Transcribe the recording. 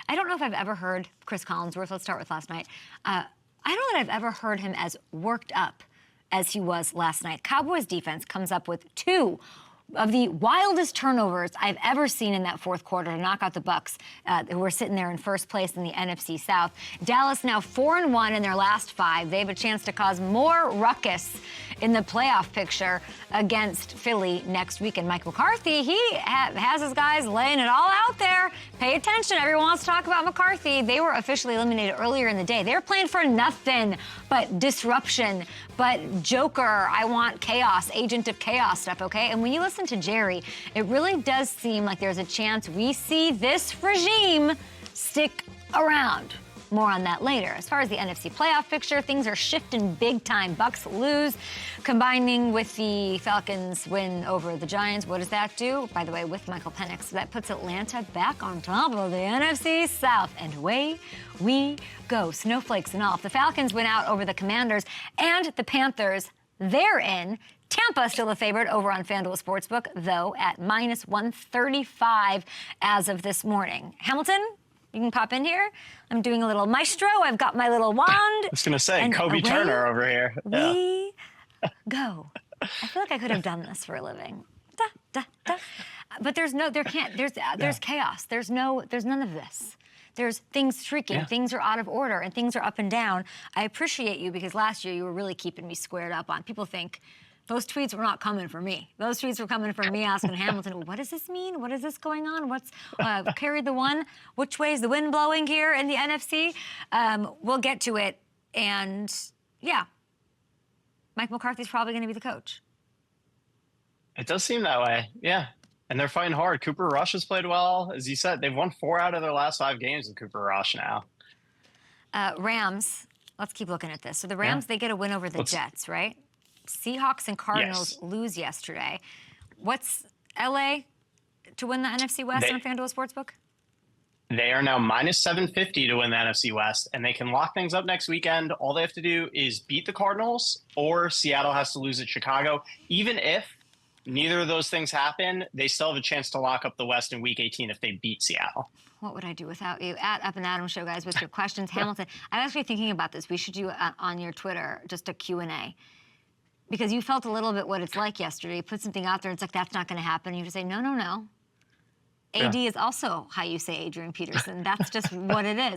I don't know if I've ever heard Chris Collinsworth, let's start with last night. I don't know that I've ever heard him as worked up as he was last night. Cowboys defense comes up with 2 of the wildest turnovers I've ever seen in that fourth quarter to knock out the Bucs, who were sitting there in first place in the NFC South. Dallas now 4-1 in their last 5. They have a chance to cause more ruckus in the playoff picture against Philly next week. And Mike McCarthy, he has his guys laying it all out there. Pay attention. Everyone wants to talk about McCarthy. They were officially eliminated earlier in the day. They were playing for nothing but disruption, but Joker, I want chaos, agent of chaos stuff, okay? And when you listen to Jerry, it really does seem like there's a chance we see this regime stick around. More on that later. As far as the NFC playoff picture, things are shifting big time. Bucs lose, combining with the Falcons win over the Giants. What does that do? By the way, with Michael Penix, that puts Atlanta back on top of the NFC South. And away we go. Snowflakes and all. If the Falcons win out over the Commanders and the Panthers, they're in. Tampa still a favorite over on FanDuel Sportsbook, though, at -135 as of this morning. Hamilton, you can pop in here. I'm doing a little maestro. I've got my little wand. I was going to say, Kobe Turner over here. We go. I feel like I could have done this for a living. Da, da, da. But there's chaos. There's none of this. There's things streaking, things are out of order, and things are up and down. I appreciate you because last year you were really keeping me squared up on. People think those tweets were not coming from me. Those tweets were coming from me asking Hamilton, what does this mean? What is this going on? What's carried the one? Which way is the wind blowing here in the NFC? We'll get to it. And, yeah, Mike McCarthy's probably going to be the coach. It does seem that way, yeah. And they're fighting hard. Cooper Rush has played well. As you said, they've won 4 out of their last 5 games with Cooper Rush now. Rams, let's keep looking at this. So the Rams, they get a win over the Jets, right? Seahawks and Cardinals lose yesterday. What's LA to win the NFC West on FanDuel Sportsbook? They are now -750 to win the NFC West, and they can lock things up next weekend. All they have to do is beat the Cardinals, or Seattle has to lose at Chicago. Even if neither of those things happen, they still have a chance to lock up the West in Week 18 if they beat Seattle. What would I do without you? At Up and Adam Show, guys, with your questions. Hamilton, I'm actually thinking about this. We should do on your Twitter just a Q&A. Because you felt a little bit what it's like yesterday. You put something out there, it's like, that's not going to happen. You just say, no, no, no. AD is also how you say Adrian Peterson. That's just what it is.